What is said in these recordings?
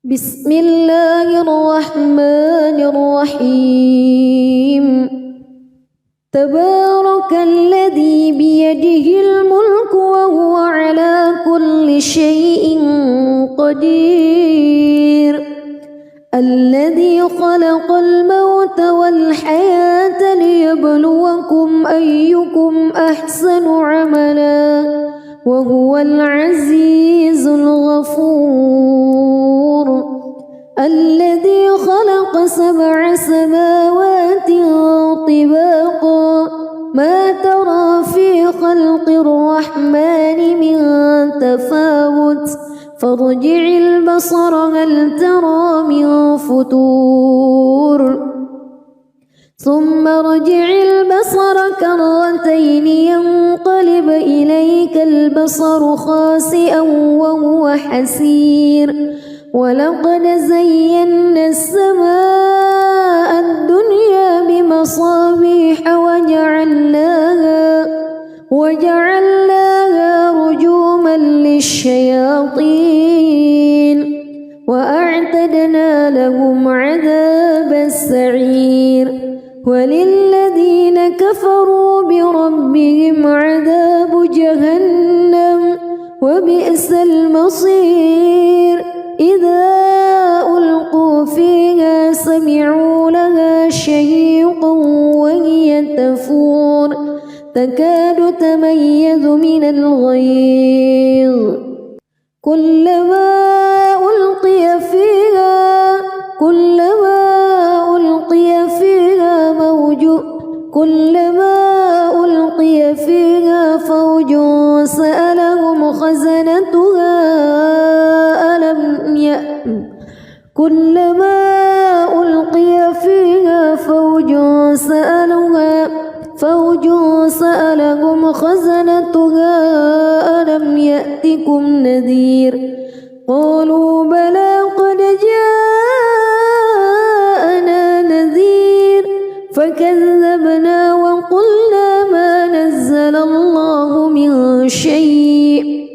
بسم الله الرحمن الرحيم تبارك الذي بيده الملك وهو على كل شيء قدير الذي خلق الموت والحياة ليبلوكم أيكم أحسن عملا وهو العزيز الغفور الذي خلق 7 سماوات طباقا ما ترى في خلق الرحمن من تفاوت فارجع البصر هل ترى من فتور ثم ارجع البصر كرتين ينقلب إليك البصر خاسئا وهو حسير ولقد زينا السماء الدنيا بمصابيح وجعلناها رجوما للشياطين وأعتدنا لهم عذاب السعير وللذين كفروا بربهم عذاب جهنم وبئس المصير إذا ألقوا فيها سمعوا لها شهيقا وهي تفور تكاد تميز من الغيظ كلما ألقي فيها فوج سألهم خزنتها ألم يأتكم نذير قالوا بلى قد جاءنا نذير فكذبنا وقلنا ما نزل الله من شيء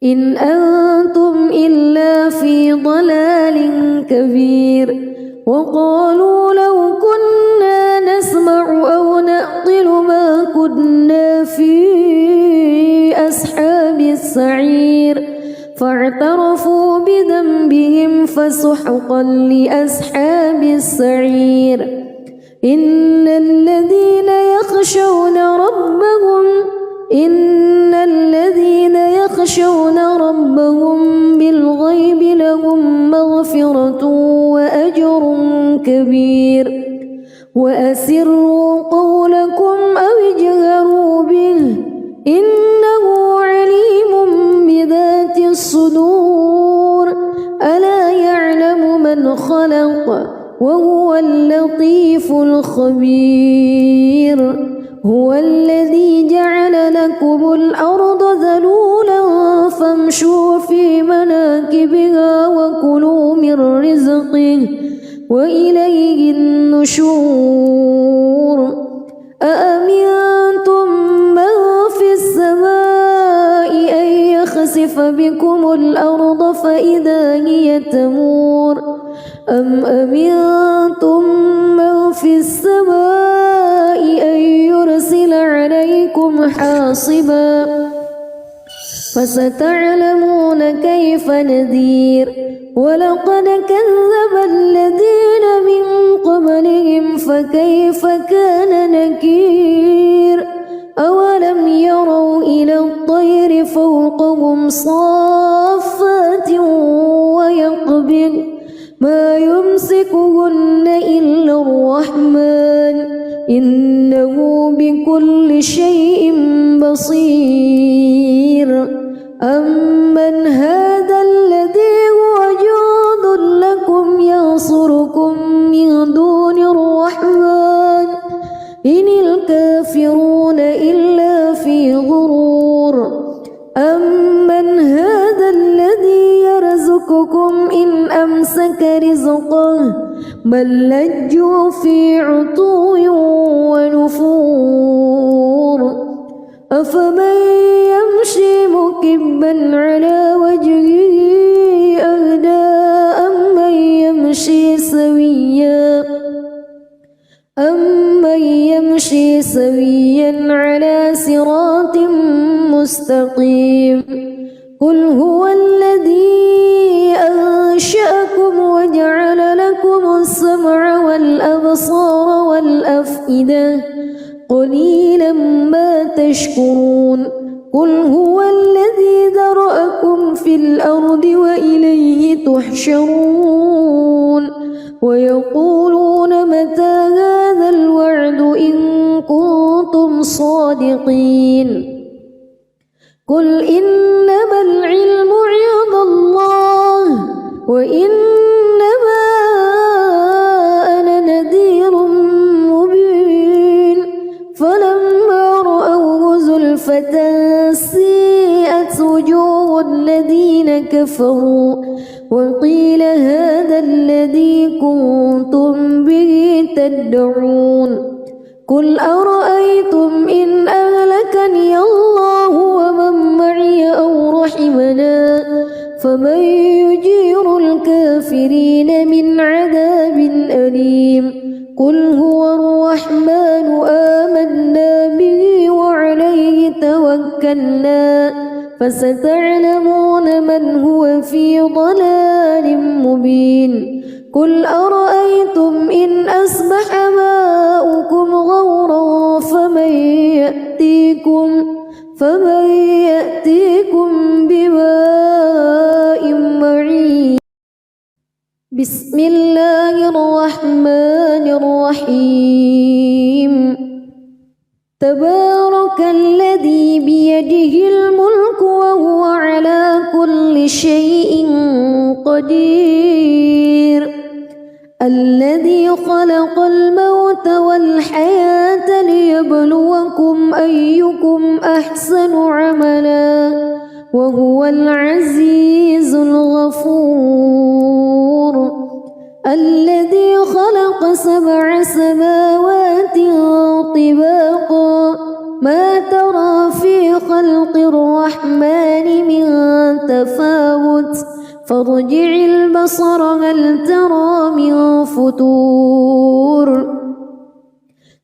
إن أنتم إلا في ضلال كبير وقالوا لو كنا نسمع أو نعقل ما كنا في أصحاب السعير فاعترفوا بذنبهم فسحقا لأصحاب السعير إن الذين يخشون ربهم بالغيب لهم مغفرة وأجر كبير وأسروا قولكم أو اجهروا به إنه عليم بذات الصدور ألا يعلم من خلق وهو اللطيف الخبير هو الذي جعل لكم الأرض ذلولا فامشوا في مناكبها وكلوا من رزقه وإليه النشور أأمنتم من في السماء أن يخسف بكم الأرض فإذا هي تمور أم أمنتم من في السماء أن يرسل عليكم حاصبا فستعلمون كيف نذير ولقد كذب الذين من قبلهم فكيف كان نكير أولم يروا إلى الطير فوقهم صافات ويقبض ما يمسكهن إلا الرحمن إنه بكل شيء بصير أمن هذا الذي هو جند لكم ينصركم من دون الرحمن إن الكافرون إلا في غرور أمن هذا الذي يرزقكم إن أمسك رزقه بل لجوا في عتو ونفور أفمن يمشي مكبا على وجهه أهدى سويا على صراط مستقيم قل هو الذي أنشأكم وجعل لكم السمع والأبصار والأفئدة قليلا ما تشكرون قل هو الذي ذرأكم في الأرض وإليه تحشرون ويقولون متى هذا الوعد إن كنتم صادقين قل إنما العلم عند الله وإنما أنا نذير مبين فلما رأوه زلفة سيئت وجوه الذين كفروا وقيل هذا الذي كنتم به تدعون قل أرأيتم إن أهلكني الله ومن معي أو رحمنا فمن يجير الكافرين من عذاب أليم قل هو الرحمن آمنا به وعليه توكلنا فستعلمون من هو في ضلال مبين قل أرأيتم إن أصبح ماؤكم غورا فمن يأتيكم بماء معين بسم الله الرحمن الرحيم تبارك الذي بيده الملك وهو على كل شيء قدير الذي خلق الموت والحياة ليبلوكم أيكم أحسن عملا وهو العزيز الغفور الذي خلق 7 سماوات طباقا ما ترى في خلق الرحمن من تفاوت فارجع البصر هل ترى من فتور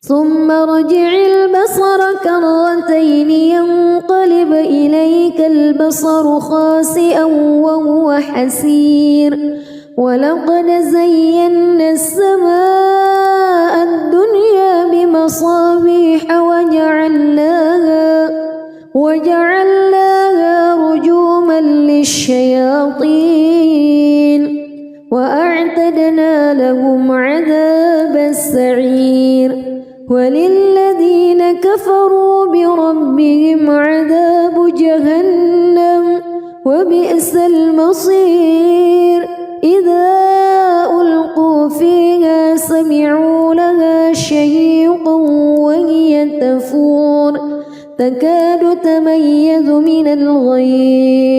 ثم ارجع البصر كرتين ينقلب إليك البصر خاسئا وهو حسير ولقد زينا السماء الدنيا بمصابيح وجعلناها رجوما للشياطين وأعتدنا لهم عذاب السعير وللذين كفروا بربهم عذاب جهنم وبئس المصير إذا ألقوا فيها سمعوا لها شهيقا وهي تفور تكاد تميز من الغيظ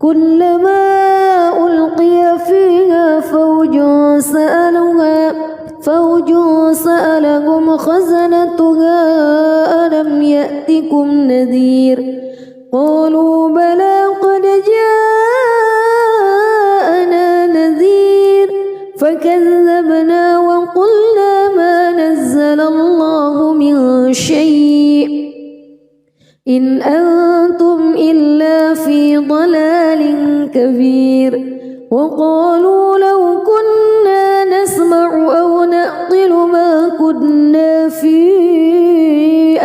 كلما ألقي فيها فوج سألهم خزنتها ألم يأتكم نذير قالوا بلى قد جاءنا نذير فكذبنا وقلنا ما نزل الله من شيء إن أنتم إلا في ضلال كبير وقالوا لو كنا نسمع أو نعقل ما كنا في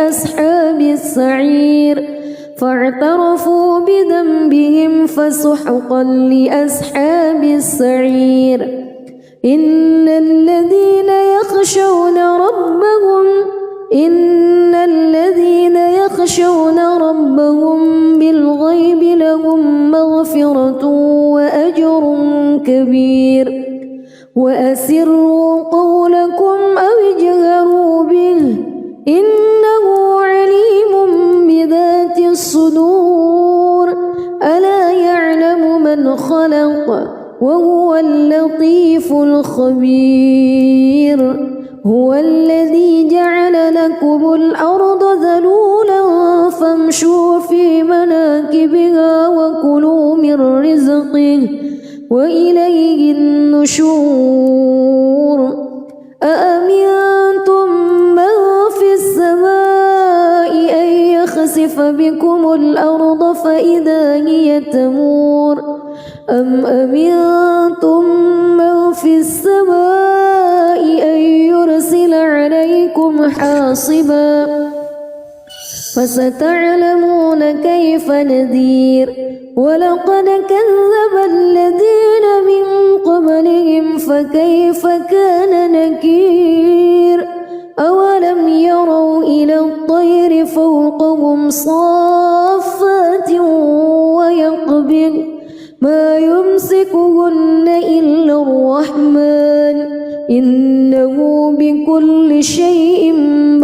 أصحاب السعير فاعترفوا بذنبهم فسحقا لأصحاب السعير إن الذين يخشون ربهم بالغيب لهم مغفرة وأجر كبير وأسروا قولكم أو اجهروا به إنه عليم بذات الصدور ألا يعلم من خلق وهو اللطيف الخبير هو الذي جعل لكم الأرض ذلولا فامشوا في مناكبها وكلوا من رزقه وإليه النشور أأمنتم من في السماء أن يخسف بكم الأرض فإذا هي تمور أم أمنتم من في السماء أن يرسل عليكم حاصبا فستعلمون كيف نذير ولقد كذب الذين من قبلهم فكيف كان نكير أولم يروا إلى الطير فوقهم صافات ويقبض ما يمسكهن إلا الرحمن إنه بكل شيء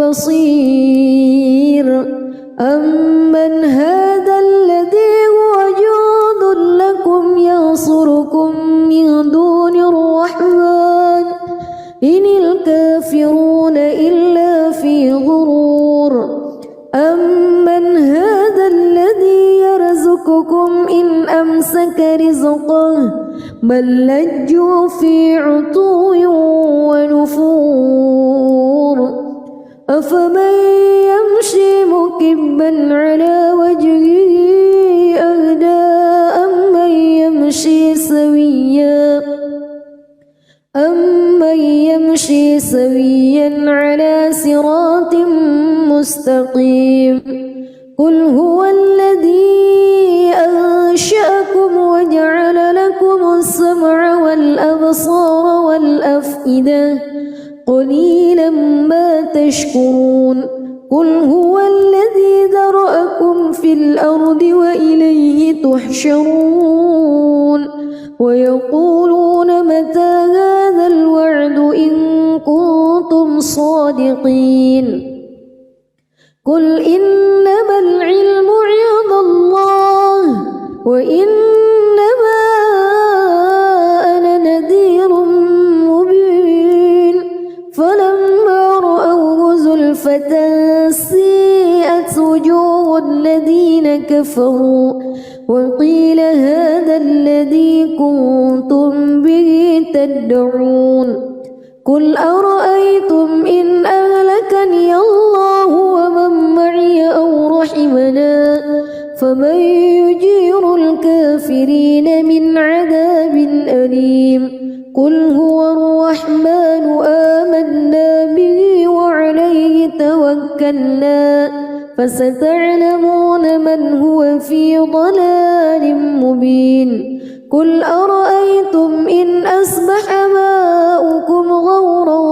بصير أمن هذا الذي هو جند لكم ينصركم من دون الرحمن إن الكافرون إلا في غرور أمن هذا الذي يرزقكم إن أمسك رزقه بل لجوا في عتو ونفور أفمن يمشي مكبا على وجهه أهدى أمن يمشي سويا على صراط مستقيم قل هو الذي أنشأكم وجعل لكم السمع والأبصار والأفئدة قليلا ما تشكرون قل هو الذي ذرأكم في الأرض وإليه تحشرون ويقولون متى هذا الوعد إن كنتم صادقين قل إنما العلم عند الله وإنما أنا نذير مبين فلما رأوه زلفة سيئت وجوه الذين كفروا وقيل هذا الذي كنتم به تدعون قل أرأيتم إن أهلكني الله ومن معي أو رحمنا فمن يجير الكافرين من عذاب أليم قل هو الرحمن آمنا به وعليه توكلنا فستعلمون من هو في ضلال مبين قل أرأيتم إن أصبح ماؤكم غورا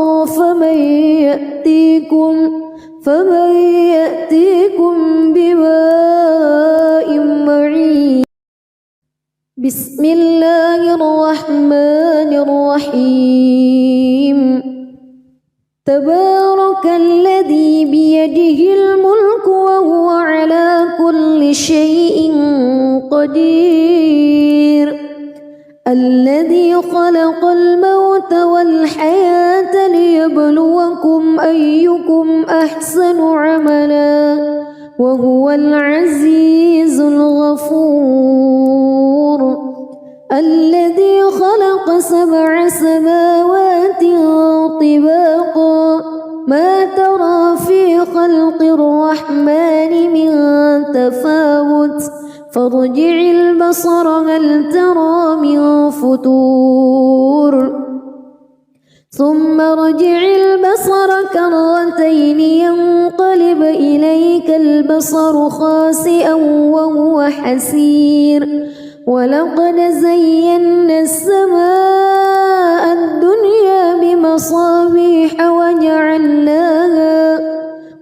فمن يأتيكم بماء معين بسم الله الرحمن الرحيم تبارك الذي بيده الملك وهو على كل شيء قدير الذي خلق الموت والحياة ليبلوكم أيكم أحسن عملا وهو العزيز الغفور الذي خلق 7 سماوات طباقا ما ترى في خلق الرحمن من تفاوت فارجع البصر هل ترى من فتور ثم ارجع البصر كرتين ينقلب إليك البصر خاسئا وهو حسير ولقد زينا السماء الدنيا بمصابيح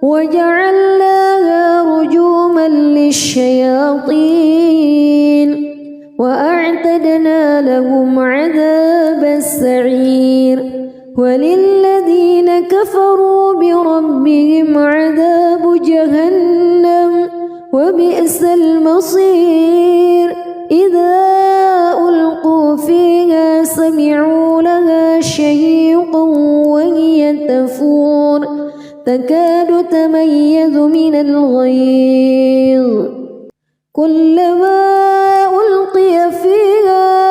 وجعلناها رجوما للشياطين وأعتدنا لهم عذاب السعير وللذين كفروا بربهم عذاب جهنم وبئس المصير إذا ألقوا فيها تكاد تميز من الغيظ كلما ألقي فيها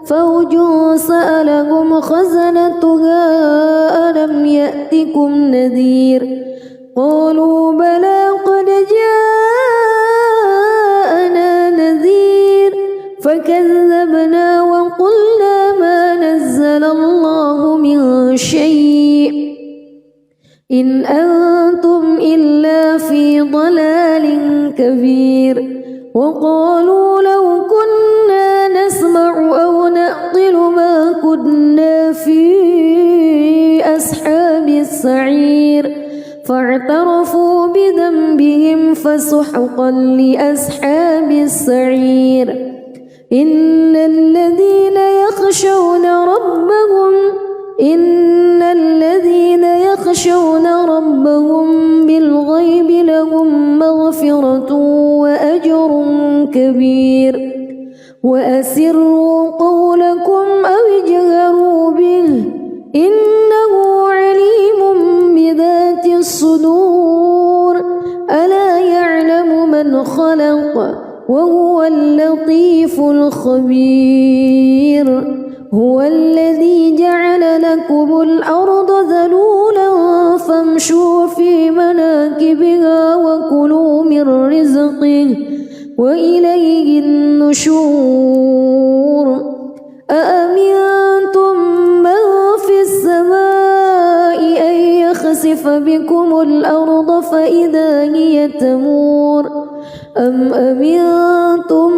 فوج سألهم خزنتها ألم يأتكم نذير قالوا بلى قد جاءنا نذير فكذبنا وقلنا ما نزل الله من شيء إن أنتم إلا في ضلال كبير وقالوا لو كنا نسمع أو نعقل ما كنا في أصحاب السعير فاعترفوا بذنبهم فسحقا لأصحاب السعير إن الذين يخشون ربهم بالغيب لهم مغفرة وأجر كبير وأسروا قولكم أو اجهروا به إنه عليم بذات الصدور ألا يعلم من خلق وهو اللطيف الخبير هو الذي جعل لكم الأرض ذلولا فامشوا في مناكبها وكلوا من رزقه وإليه النشور أأمنتم من في السماء أن يخسف بكم الأرض فإذا هي تمور أم أمنتم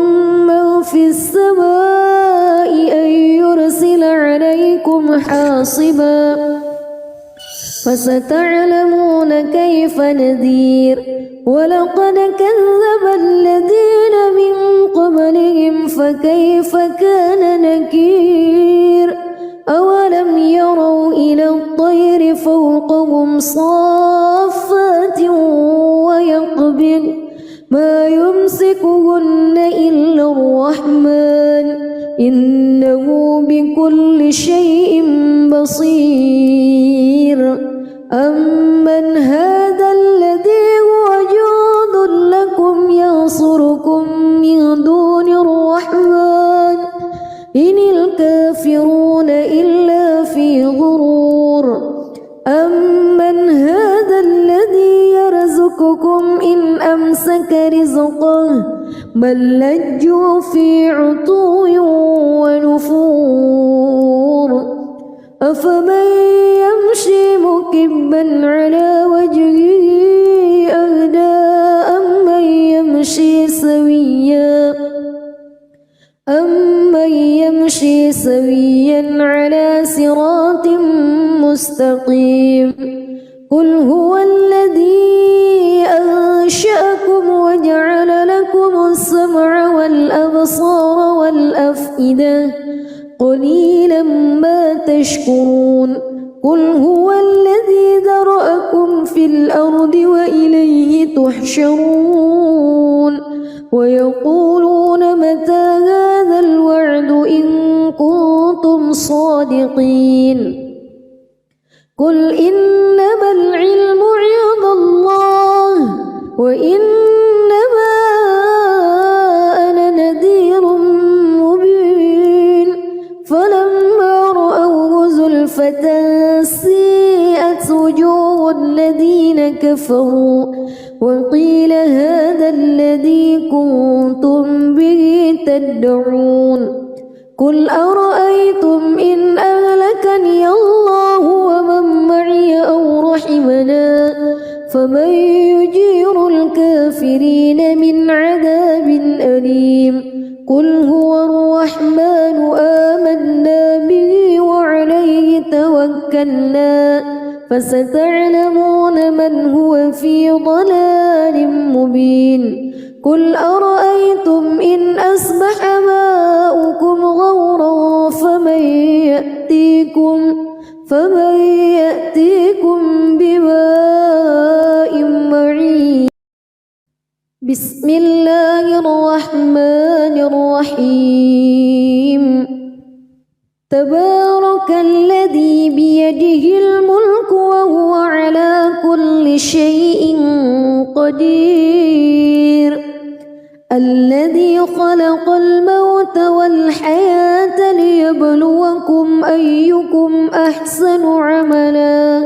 من في السماء أن يرسل عليكم حاصبا فستعلمون كيف نذير ولقد كذب الذين من قبلهم فكيف كان نكير أولم يروا إلى الطير فوقهم صافات ويقبض ما يمسكهن إلا الرحمن إنه بكل شيء بصير أمن هذا الذي هو جند لكم ينصركم من دون الرحمن إن الكافرون إلا في غرور أمن هذا الذي يرزقكم إن أمسك رزقه بل لجوا في عتو ونفور أفمن يمشي مكبا على وجهه أهدى أمن يمشي سويا على صراط مستقيم قل هو الذي أنشأكم وجعل لكم السمع والأبصار والأفئدة قليلا ما تشكرون قل هو الذي ذرأكم في الأرض وإليه تحشرون ويقولون متى هذا الوعد إن كنتم صادقين قل إنما العلم عند الله وإنما أنا نذير مبين فلما رأوه زلفة سيئت وجوه الذين كفروا وقيل هذا الذي كنتم به تدعون قل أرأيتم إن أهلكني الله ومن معي أو رحمنا فمن يجير الكافرين من عذاب أليم قل هو الرحمن آمنا به وعليه توكلنا فستعلمون من هو في ضلال مبين قل أرأيتم إن أصبح ماؤكم غورا فمن فمن يأتيكم بماء معين. بسم الله الرحمن الرحيم. تبارك الذي بيده الملك وهو على كل شيء قدير. الذي خلق الموت والحياة ليبلوكم أيكم أحسن عملا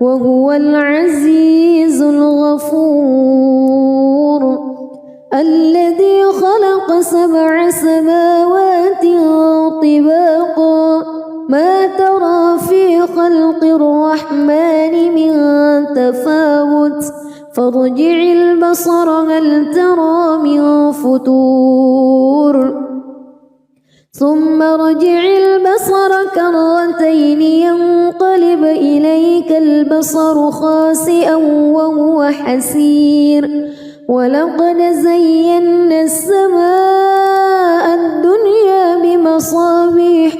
وهو العزيز الغفور. الذي خلق 7 سماوات طباقا ما ترى في خلق الرحمن من تفاوت فارجع البصر هل ترى من فتور ثم ارجع البصر كرتين ينقلب إليك البصر خاسئا وهو حسير. ولقد زينا السماء الدنيا بمصابيح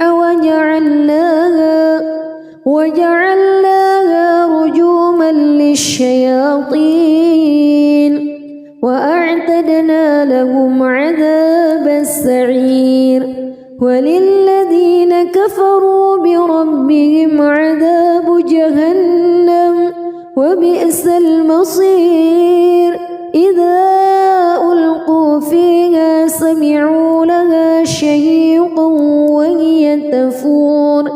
وجعلناها رجوما للشياطين وأعتدنا لهم عذاب السعير. وللذين كفروا بربهم عذاب جهنم وبئس المصير. إذا ألقوا فيها سمعوا لها شهيقا وهي تفور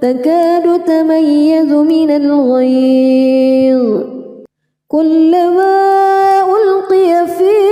تكاد تميز من الغيظ. كلما ألقي فيها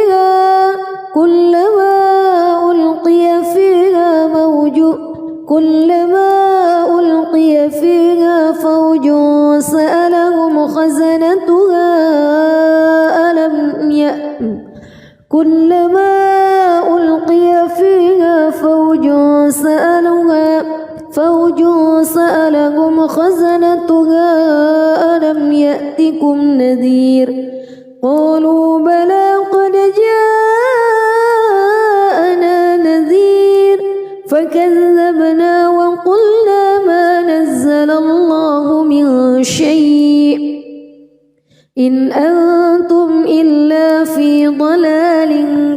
فوج سألهم خزنتها ألم يأتكم نذير. قالوا بلى قد جاءنا نذير فكذبنا وقلنا ما نزل الله من شيء إن أنتم إلا في ضلال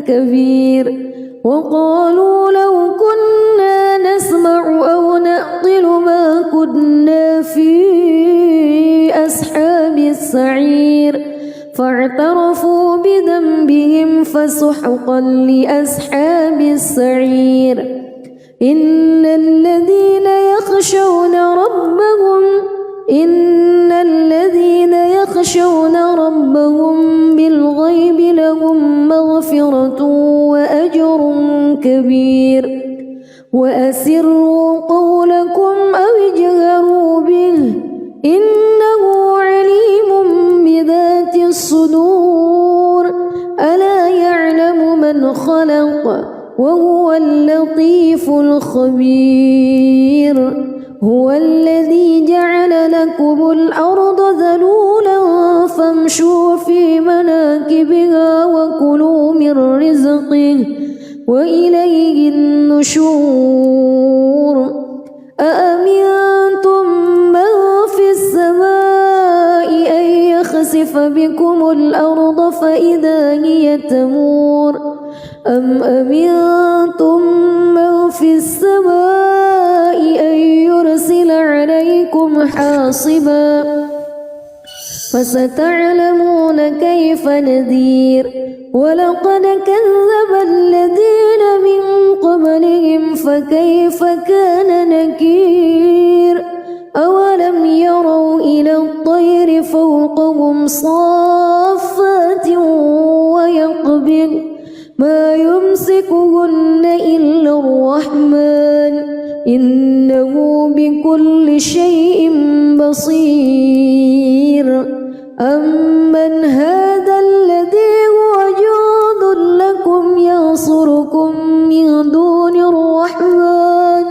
كبير. وقالوا لو كنا نسمع أو نعقل ما كنا في أصحاب السعير فاعترفوا بذنبهم فسحقا لأصحاب السعير. إن الذين يخشون ربهم بالغيب لهم مغفرة وأجر كبير. وأسروا قولكم أو اجهروا به إنه عليم بذات الصدور. ألا يعلم من خلق وهو اللطيف الخبير. هو الذي جعل لكم الأرض ذلولا فامشوا في مناكبها وكلوا من رزقه وإليه النشور. أأمنتم من في السماء أن يخسف بكم الأرض فإذا هي تمور أم أمنتم من في السماء أن يرسل عليكم حاصبا فستعلمون كيف نذير. ولقد كذب الذين من قبلهم فكيف كان نكير. أولم يروا إلى الطير فوقهم صافات ويقبض ما يمسكهن إلا الرحمن إنه بكل شيء بصير. أمن هذا الذي هو جند لكم ينصركم من دون الرحمن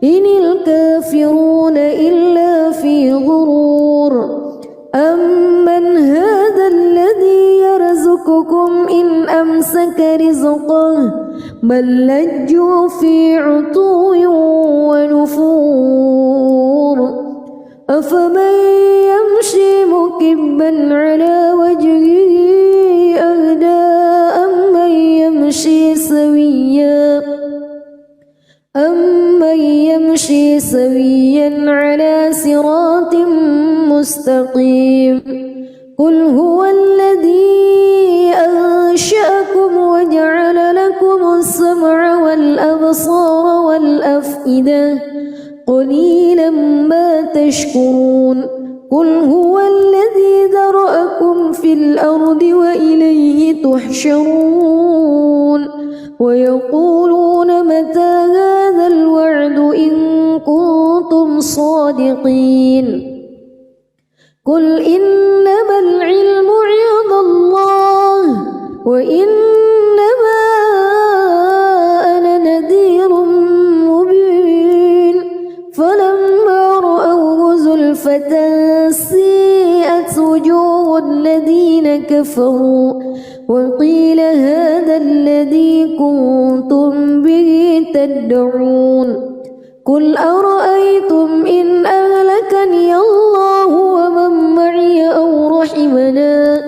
إن الكافرون إلا في غرور. أمن هذا الذي يرزقكم إن أمسك رزقه بل لجوا في عتو ونفور أفمن يمشي مكبا على وجهه أهدى أمن يمشي سويا على صراط مستقيم قل هو الذي أنشأكم وجعل لكم السمع والأبصار والأفئدة قليلا ما تشكرون قل هو الذي ذرأكم في الأرض وإليه تحشرون ويقولون متى هذا الوعد إن كنتم صادقين قل إنما العلم عند الله وإنما أنا نذير مبين فلما رأوه زلفة سيئت وجوه الذين كفروا وقيل هذا الذي كنتم به تدعون قل أرأيتم إن أهلكني الله ومن معي أو رحمنا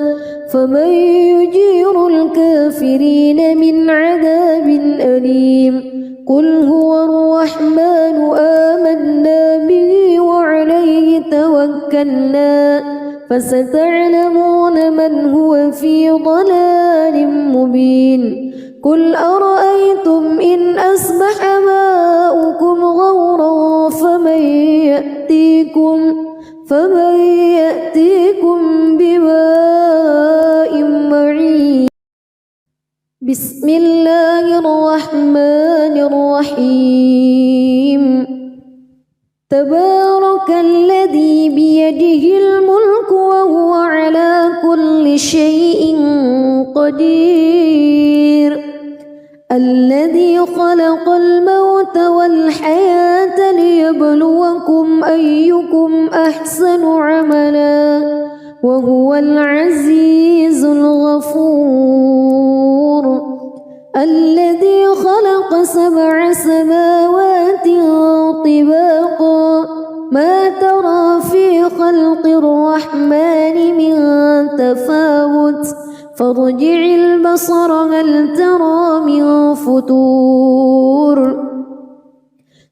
فمن يجير الكافرين من عذاب أليم قل هو الرحمن آمنا به وعليه توكلنا فستعلمون من هو في ضلال مبين قل أرأيتم إن أصبح ماؤكم غورا فمن يأتيكم بماء معين بسم الله الرحمن الرحيم تبارك الذي بيده الملك وهو على كل شيء قدير الذي خلق الموت والحياة ليبلوكم أيكم أحسن عملا وهو العزيز الغفور الذي خلق 7 سماوات طباقا ما ترى في خلق الرحمن من تفاوت فارجع البصر هل ترى من فتور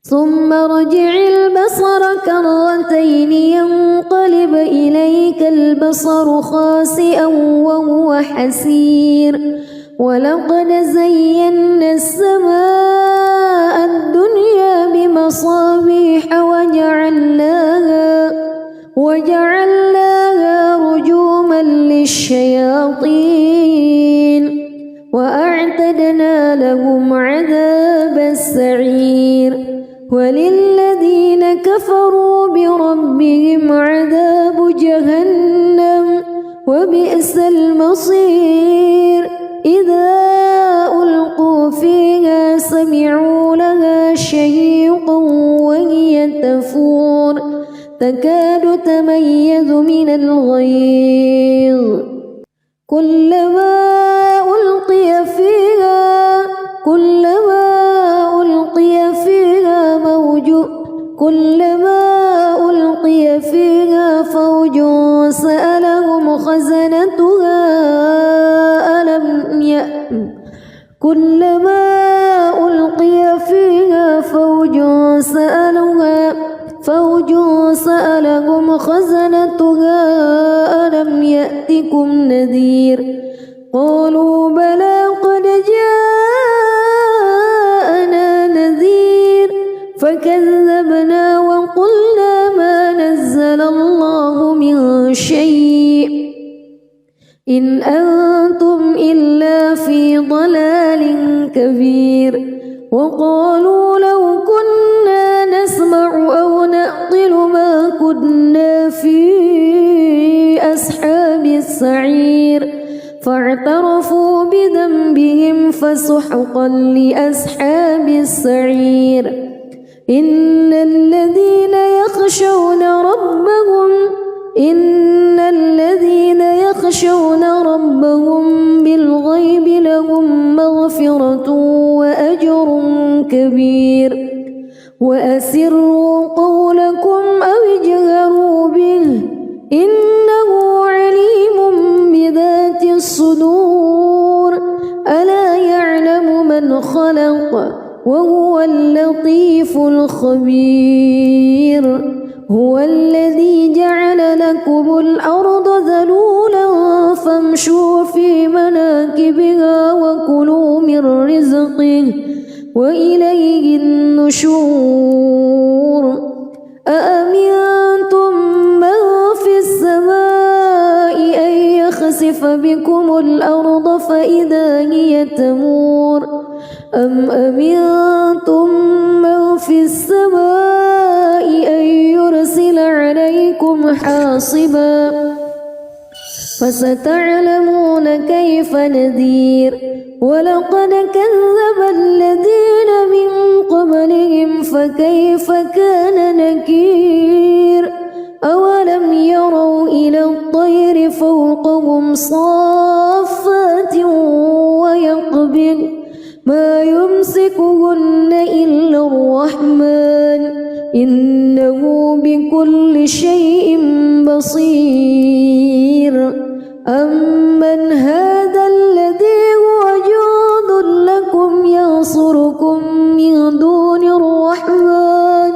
ثم ارجع البصر كرتين ينقلب إليك البصر خاسئا وهو حسير ولقد زينا السماء الدنيا بمصابيح وجعلناها رجوما للشياطين وأعتدنا لهم عذاب السعير وللذين كفروا بربهم عذاب جهنم وبئس المصير إذا ألقوا فيها سمعوا لها شهيقا وهي تفور تكاد تميز من الغيظ كلما ألقي فيها فوج سألهم خزنتها كلما ألقي فيها فوج سألهم خزنتها ألم يأتكم نذير قالوا بلى قد جاءنا نذير فكذبنا وقلنا ما نزل الله من شيء إن أنتم إلا في ضلال كبير وقالوا لو كنا نسمع أو نعقل ما كنا في أصحاب السعير فاعترفوا بذنبهم فسحقا لأصحاب السعير إن الذين يخشون ربهم بالغيب لهم مغفرة أجر كبير وأسروا قولكم أو اجهروا به إنه عليم بذات الصدور ألا يعلم من خلق وهو اللطيف الخبير هو الذي جعل لكم الأرض ذلولا فامشوا في مناكبها وكلوا من رزقه وإليه النشور أأمنتم من في السماء أن يخسف بكم الأرض فإذا هي تمور أم أمنتم من في السماء أن يرسل عليكم حاصبا فستعلمون كيف نذير ولقد كذب الذين من قبلهم فكيف كان نكير أولم يروا إلى الطير فوقهم صافات ويقبض ما يمسكهن إلا الرحمن إنه بكل شيء بصير أمن هذا الذي هو جند لكم ينصركم من دون الرحمن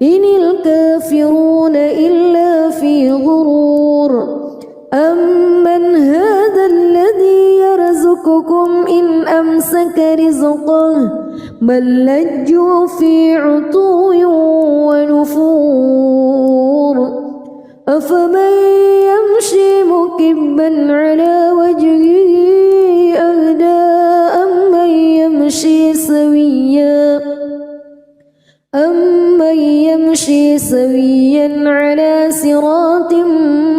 إن الكافرون إلا في غرور أمن هذا الذي يرزقكم إن أمسك رزقه بل لجوا في عتو ونفور أفمن يمشي مكبا على وجهه أهدى أمن يمشي سويا على صراط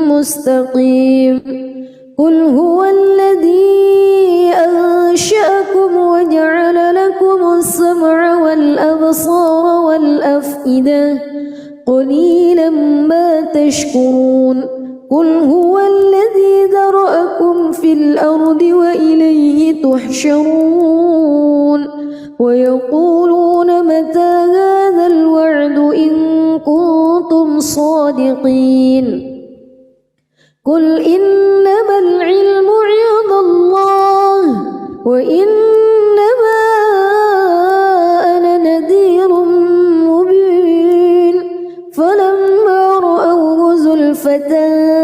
مستقيم قل هو الذي أنشأكم وجعل لكم السمع والأبصار والأفئدة قليلا ما تشكرون قل هو الذي ذرأكم في الأرض وإليه تحشرون ويقولون متى هذا الوعد إن كنتم صادقين قل إنما العلم عند الله وإنما أنا نذير مبين فلما رأوه زلفة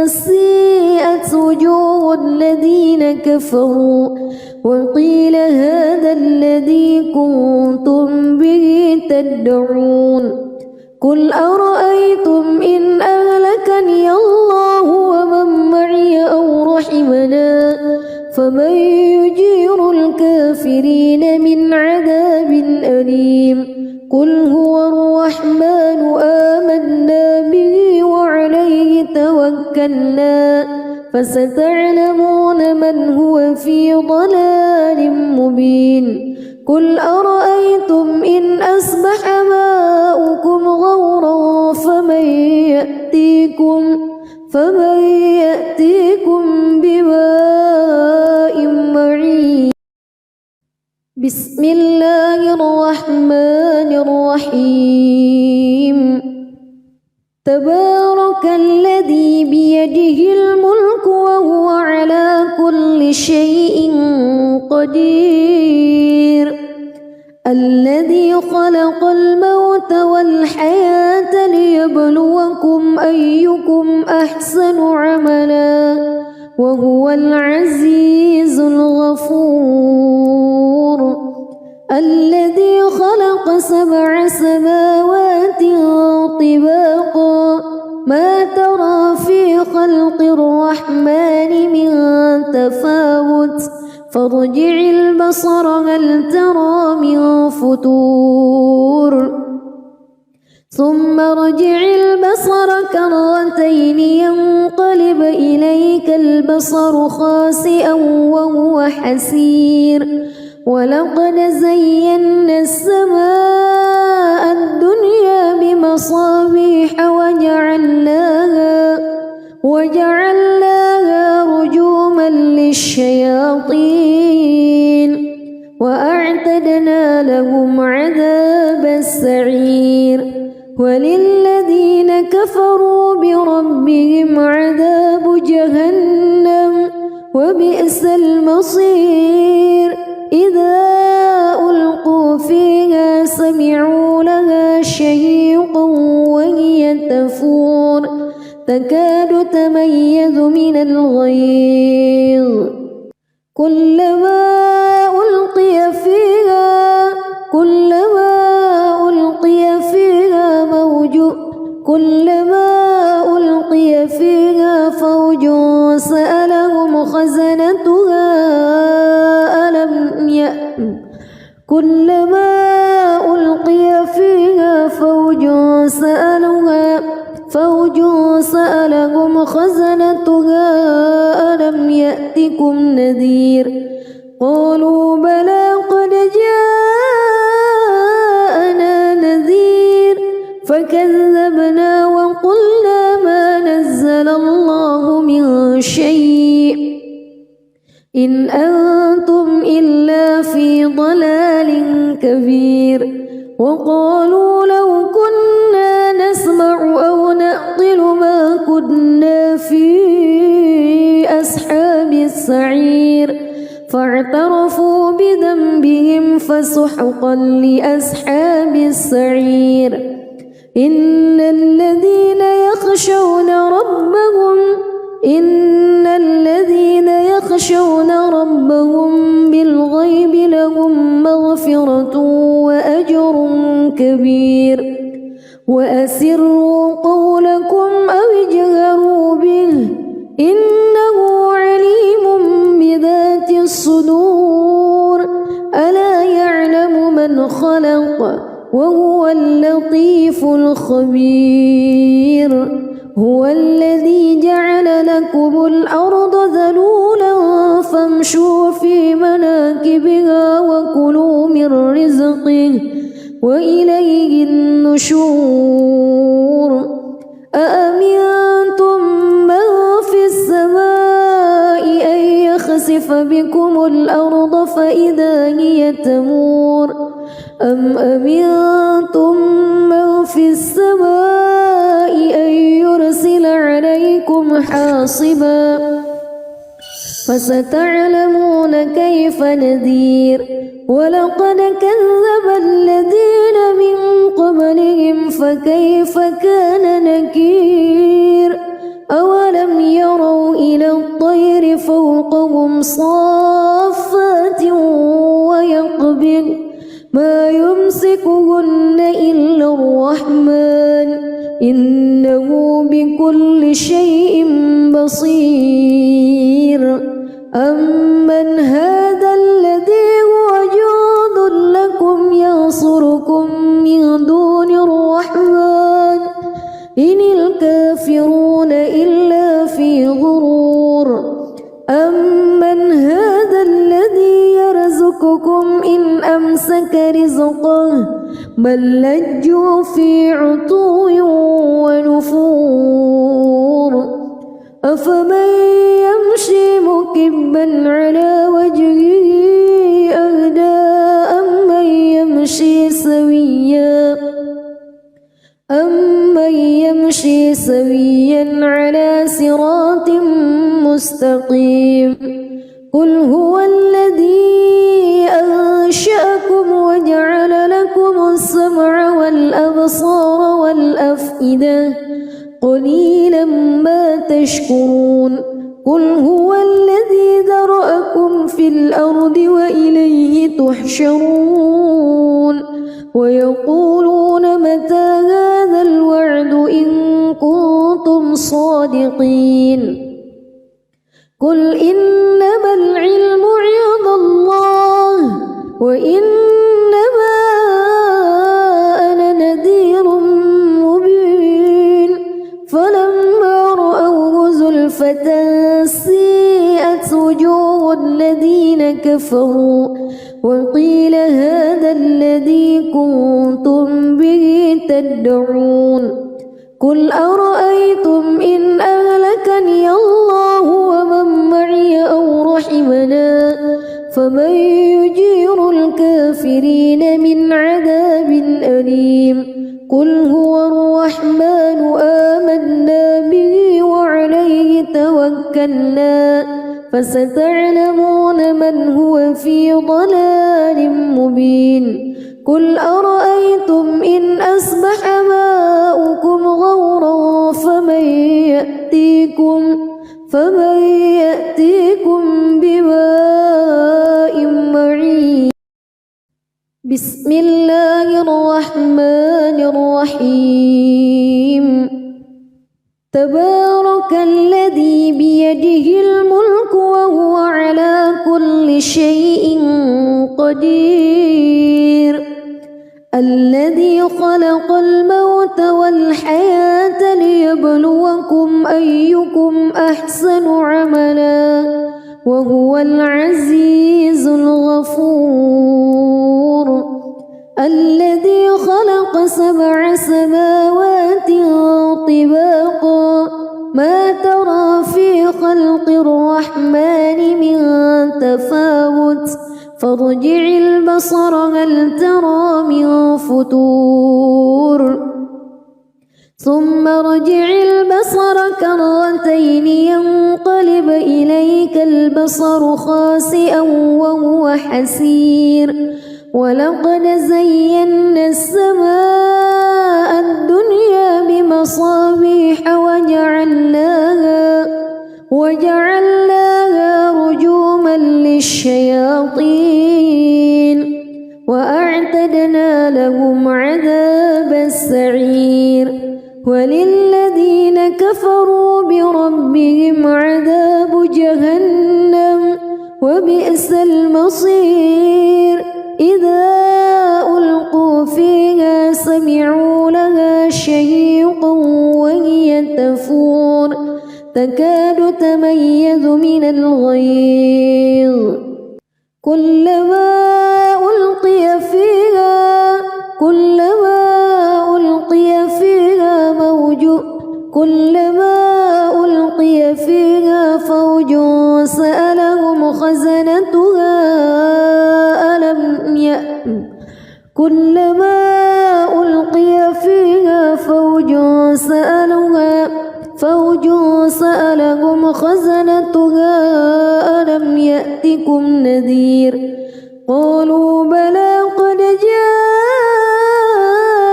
سيئت وجوه الذين كفروا وقيل هذا الذي كنتم به تدعون قل أرأيتم إن أهلكني الله ومن معي أو رحمنا فمن يجير الكافرين من عذاب أليم قل هو الرحمن آمنا به وعليه توكلنا فستعلمون من هو في ضلال مبين قل أرأيتم إن أصبح ماؤكم غورا فمن يأتيكم بماء معين بسم الله الرحمن الرحيم تبارك الذي بيده الملك وهو على كل شيء قدير الذي خلق الموت والحياة ليبلوكم أيكم أحسن عملا وهو العزيز الغفور الذي خلق 7 سماوات طباقا ما ترى في خلق الرحمن من تفاوت فارجع البصر هل ترى من فتور ثم ارجع البصر كرتين ينقلب إليك البصر خاسئا وهو حسير ولقد زينا السماء الدنيا بمصابيح وجعلناها رجوما للشياطين وأعتدنا لهم عذاب السعير وللذين كفروا بربهم عذاب جهنم وبئس المصير إذا ألقوا فيها سمعوا لها شهيقا وهي تفور تكاد تميز من الغيظ كلما ألقي فيها فوج سألهم خزنتها ألم يأتكم نذير قالوا بلى قد جاءنا نذير فكذبنا وقلنا ما نزل الله من شيء إن أنتم إلا في ضلال كبير وقالوا لو كنا نسمع أو نعقل ما كنا في أصحاب السعير فاعترفوا بذنبهم فسحقا لأصحاب السعير إن الذين يخشون ربهم بالغيب لهم مغفرة وأجر كبير وأسروا قولكم أو اجهروا به إنه عليم بذات الصدور ألا يعلم من خلق وهو اللطيف الخبير هو الذي جعل لكم الأرض ذلولا فامشوا في مناكبها وكلوا من رزقه وإليه النشور أأمنتم من في السماء أن يخسف بكم الأرض فإذا هي تمور أم أمنتم من في السماء أن يرسل عليكم حاصبا فستعلمون كيف نذير ولقد كذب الذين من قبلهم فكيف كان نكير أولم يروا إلى الطير فوقهم صافات ويقبض ما يمسكهن إلا الرحمن إنه بكل شيء بصير أمن هذا الذي هو جند لكم ينصركم من دون الرحمن إن الكافرون إلا في غرور أمن هذا الذي يرزقكم إن أمسك رزقه بل لجوا في عتو ونفور أفمن يمشي مكبا على وجهه أهدى أمن يمشي سويا على صراط مستقيم قل هو الذي أنشأكم وجعل لكم السمع والأبصار والأفئدة قليلا ما تشكرون قل هو الذي ذرأكم في الأرض وإليه تحشرون ويقولون متى هذا الوعد إن كنتم صادقين قل إنما العلم عند الله وإنما أنا نذير مبين فلما رأوه زلفة سيئت وجوه الذين كفروا وقيل هذا الذي كنتم به تدعون قل أرأيتم إن أهلكني الله ومن معي أو رحمنا فمن يجير الكافرين أليم قل هو الرحمن آمنا به وعليه توكلنا فستعلمون من هو في ضلال مبين قل أرأيتم إن أصبح ماؤكم غورا فمن يأتيكم بماء معين بسم الله الرحمن الرحيم تبارك الذي بيده الملك وهو على كل شيء قدير الذي خلق الموت والحياة ليبلوكم أيكم أحسن عملا وهو العزيز الغفور الذي خلق 7 سماوات طباقا ما ترى في خلق الرحمن من تفاوت فارجع البصر هل ترى من فتور ثم ارجع البصر كرتين ينقلب إليك البصر خاسئا وهو حسير ولقد زينا السماء الدنيا بمصابيح وجعلناها رجوما للشياطين وأعتدنا لهم عذاب السعير وللذين كفروا بربهم عذاب جهنم وبئس المصير إذا ألقوا فيها سمعوا لها شهيقا وهي تفور تكاد تميز من الغيظ كلما ألقي فيها فوج سألهم خزنتها ألم يأتكم نذير قالوا بلى قد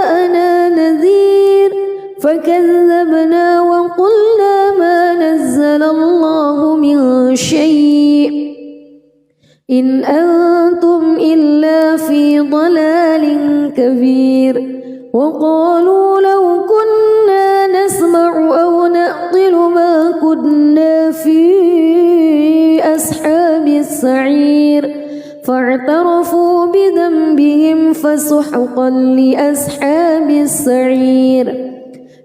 جاءنا نذير فكذبنا وقلنا ما نزل الله من شيء إن أنتم إلا في ضلال كبير وقالوا لو كنا نسمع أو نعقل ما كنا في أصحاب السعير فاعترفوا بذنبهم فسحقا لأصحاب السعير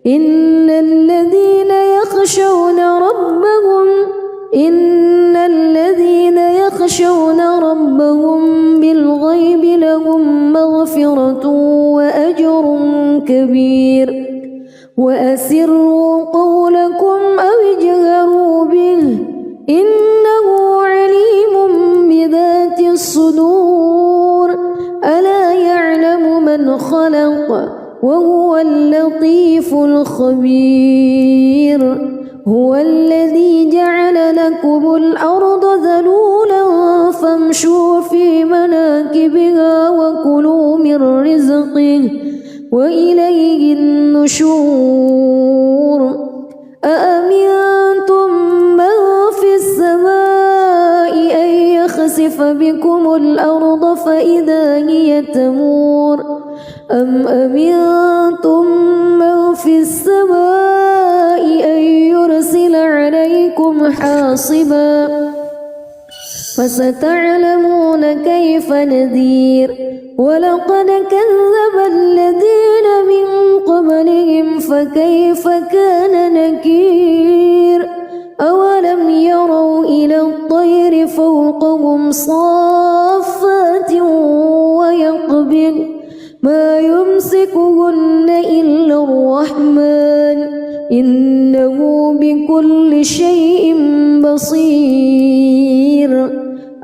إن الذين يخشون ربهم بالغيب لهم مغفرة وأجر كبير وأسروا قولكم أو اجهروا به إنه عليم بذات الصدور ألا يعلم من خلق وهو اللطيف الخبير هو الذي جعل لكم الأرض ذلولا فامشوا في مناكبها وكلوا من رزقه وإليه النشور أأمنتم من في السماء أن يخسف بكم الأرض فإذا هي تمور أم أمنتم من في السماء أن يرسل عليكم حاصبا فستعلمون كيف نذير ولقد كذب الذين من قبلهم فكيف كان نكير أولم يروا إلى الطير فوقهم صافات ويقبض ما يمسكهن إلا الرحمن إنه بكل شيء بصير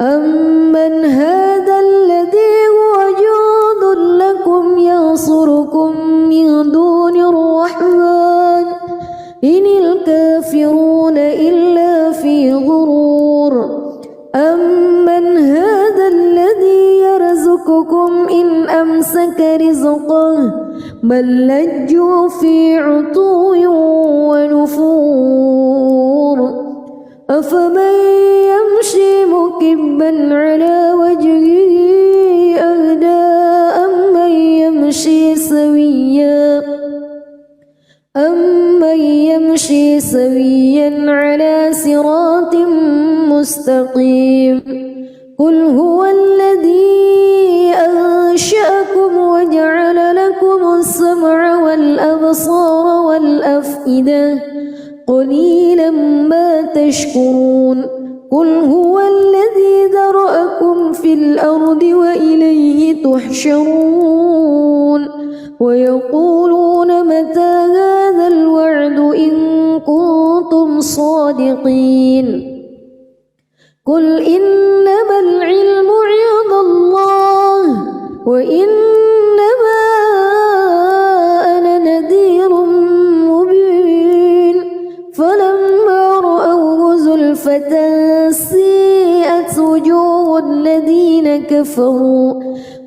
أمن هذا الذي هو جند لكم ينصر بل لجوا في عتو ونفور أفمن يمشي مكبا على وجهه أهدى أمن يمشي سويا على صراط مستقيم قل هو الذي أنشأكم وجعل لكم السمع والأبصار والأفئدة قليلا ما تشكرون قل هو الذي ذرأكم في الأرض وإليه تحشرون ويقولون متى هذا الوعد إن كنتم صادقين قل إنما العلم عند الله وإنما أنا نذير مبين فلما رأوه زلفة سيئت وجوه الذين كفروا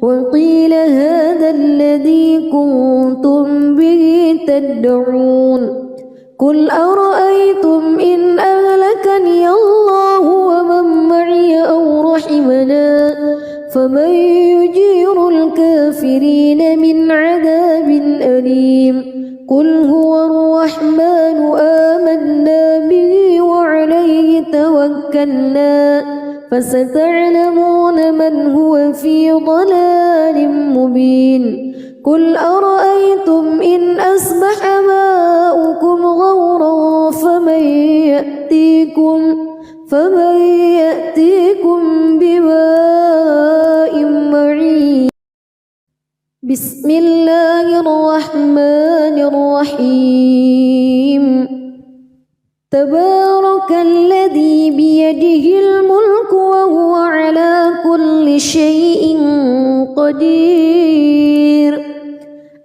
وقيل هذا الذي كنتم به تدعون قل أرأيتم إن أهلكني الله ومن معي أو رحمنا فمن يجير الكافرين من عذاب أليم قل هو الرحمن آمنا به وعليه توكلنا فستعلمون من هو في ضلال مبين قل أرأيتم إن أصبح ماؤكم غورا فمن يأتيكم بماء معين بسم الله الرحمن الرحيم تبارك الذي بيده الملك وهو على كل شيء قدير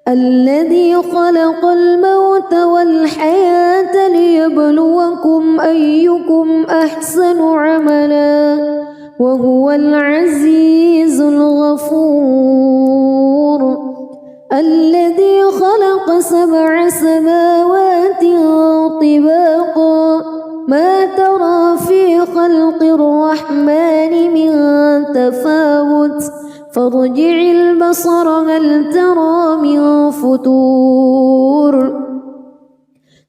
الذي خلق الموت والحياة ليبلوكم أيكم أحسن عملا وهو العزيز الغفور الذي خلق 7 سماوات طباقا ما ترى في خلق الرحمن من تفاوت فارجع البصر هل ترى من فطور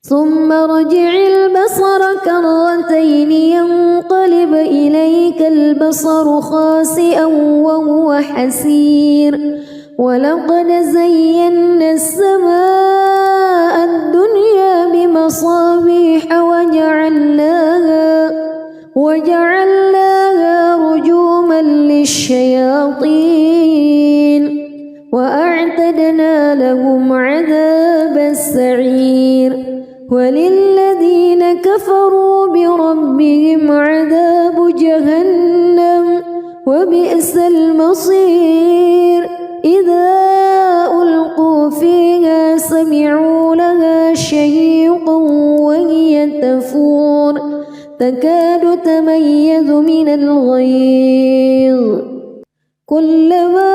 ثم ارجع البصر كرتين ينقلب إليك البصر خاسئا وهو حسير ولقد زينا السماء الدنيا بمصابيح وجعلناها رجوما للشياطين وأعتدنا لهم عذاب السعير وللذين كفروا بربهم عذاب جهنم وبئس المصير إذا ألقوا فيها سمعوا لها شهيقا وهي تفور تكاد تميز من الغيظ كلما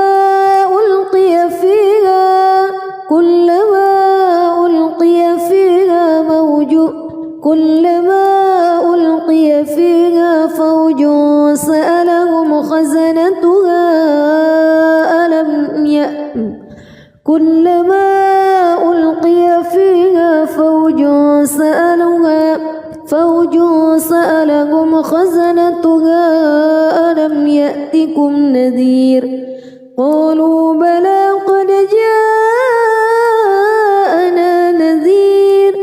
ألقي فيها فوج سألهم خزنتها كلما ألقي فيها فوج سألهم خزنتها ألم يأتكم نذير قالوا بلى قد جاءنا نذير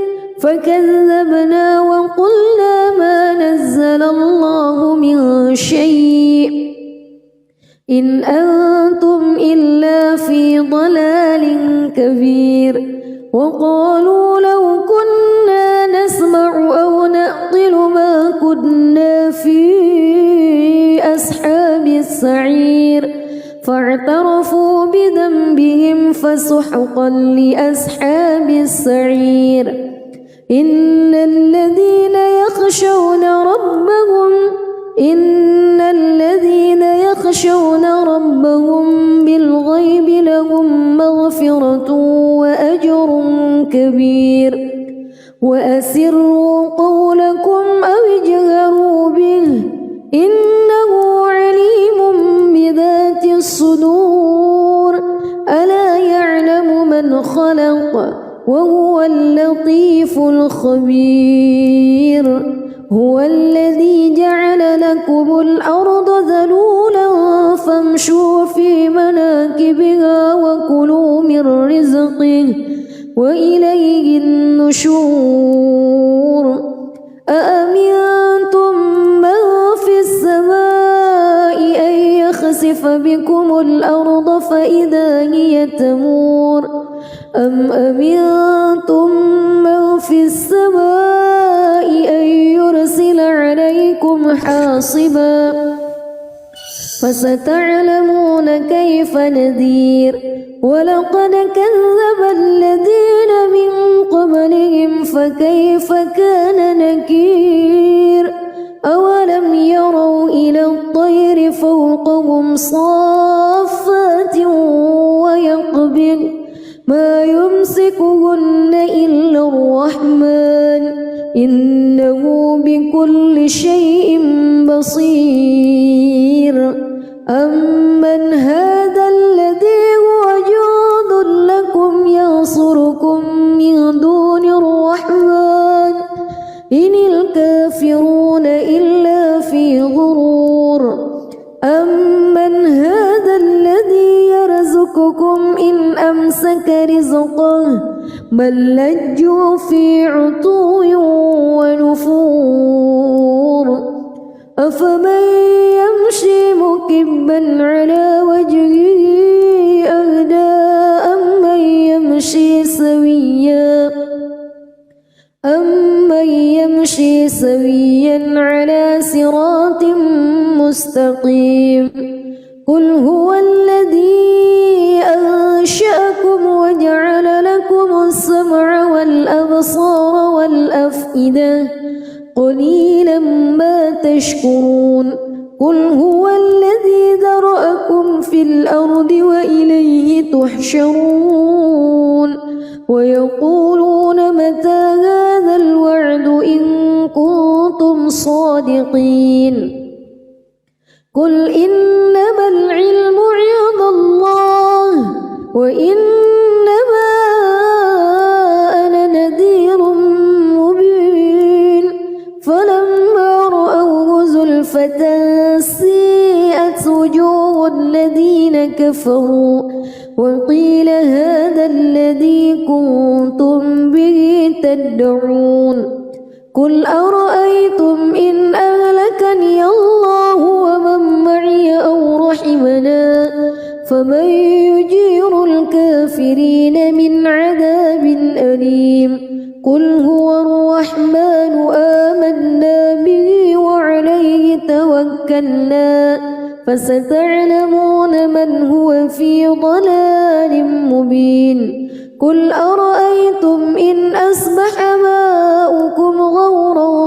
فكذبنا وقلنا ما نزل الله من شيء إن أنتم إلا في ضلال كبير وقالوا لو كنا نسمع أو نعقل ما كنا في أصحاب السعير فاعترفوا بذنبهم فسحقا لأصحاب السعير إن الذين يخشون ربهم بالغيب لهم مغفرة وأسروا قولكم أو اجهروا به إنه عليم بذات الصدور ألا يعلم من خلق وهو اللطيف الخبير هو الذي جعل لكم الأرض ذلولا فامشوا في مناكبها وكلوا من رزقه وإليه النشور أأمنتم من في السماء أن يخسف بكم الأرض فإذا هي تمور أم أمنتم من في السماء أن يرسل عليكم حاصبا فستعلمون كيف نذير ولقد كذب الذين من قبلهم فكيف كان نكير أولم يروا إلى الطير فوقهم صافات ويقبض ما يمسكهن إلا الرحمن إنه بكل شيء بصير أمن هذا الذي هو جند لكم ينصركم من دون الرحمن إن الكافرون إلا في غرور أمن هذا الذي يرزقكم إن أمسك رزقه بل لجوا في عتو ونفور أفمن يمشي مكبا على وجهه أهدى أمن يمشي سويا على صراط مستقيم قل هو الذي أنشأكم وجعل لكم السمع والأبصار والأفئدة قليلا ما تشكرون قل هو الذي ذرأكم في الأرض وإليه تحشرون ويقولون متى هذا الوعد إن كنتم صادقين قل إنما العلم عند الله وإنما أنا نذير مبين فلما رأوه زلفة سيئت وجوه الذين كفروا وقيل هذا الذي كنتم به تدعون قل أرأيتم إن أهلكني الله ومن معي أو رحمنا فمن يجير الكافرين من عذاب أليم قل هو الرحمن آمنا به وعليه توكلنا فستعلمون من هو في ضلال مبين قل أرأيتم إن أصبح ماؤكم غورا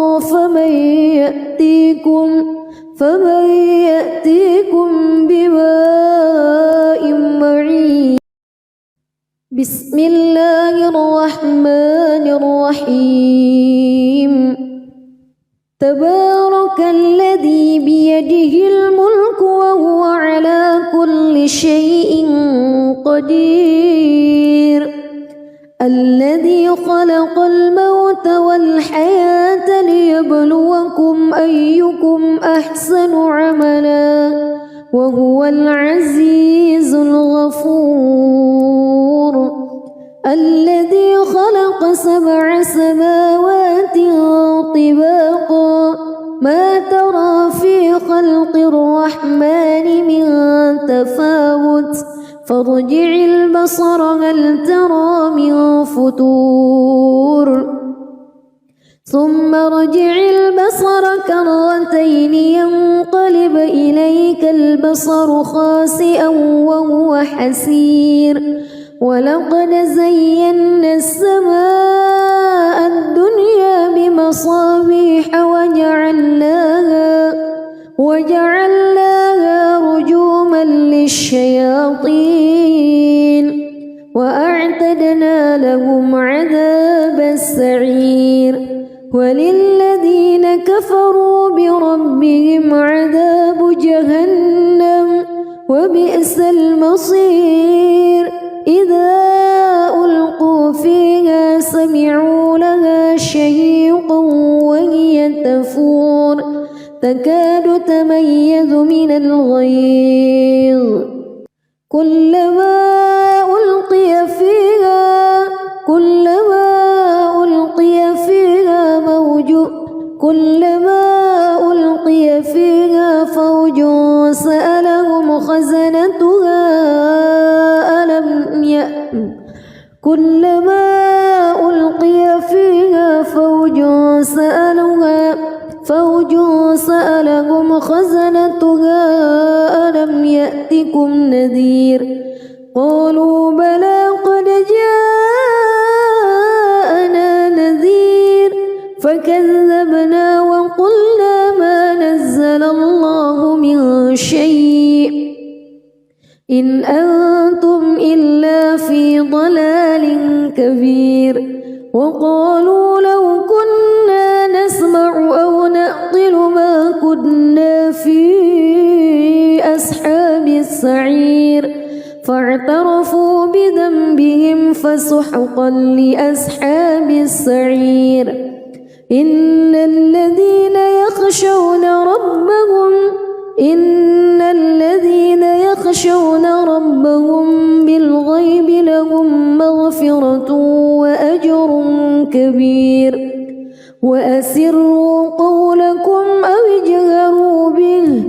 فمن يأتيكم بماء معين بسم الله الرحمن الرحيم تبارك الذي بيده الملك وهو على كل شيء قدير الذي خلق الموت والحياة ليبلوكم أيكم أحسن عملا وهو العزيز الغفور الذي خلق 7 سماوات طباقا ما ترى في خلق الرحمن من تفاوت فارجع البصر هل ترى من فتور ثم ارجع البصر كرتين ينقلب إليك البصر خاسئا وهو حسير ولقد زينا السماء الدنيا بمصابيح وجعلناها رجوما للشياطين وأعتدنا لهم عذاب السعير يتميز من الغيظ كلما ألقي فيها فوج سألهم خزنتها ألم يأتكم نذير قالوا بلى قد جاءنا نذير فكذبنا وقلنا ما نزل الله من شيء إن أنتم إلا في ضلال كبير وقالوا لو كنا نسمع أو نعقل ما كنا في أصحاب السعير فاعترفوا بذنبهم فسحقا لأصحاب السعير إن الذين يخشون ربهم بالغيب لهم مغفرة وأجر كبير وأسروا قولكم أو اجهروا به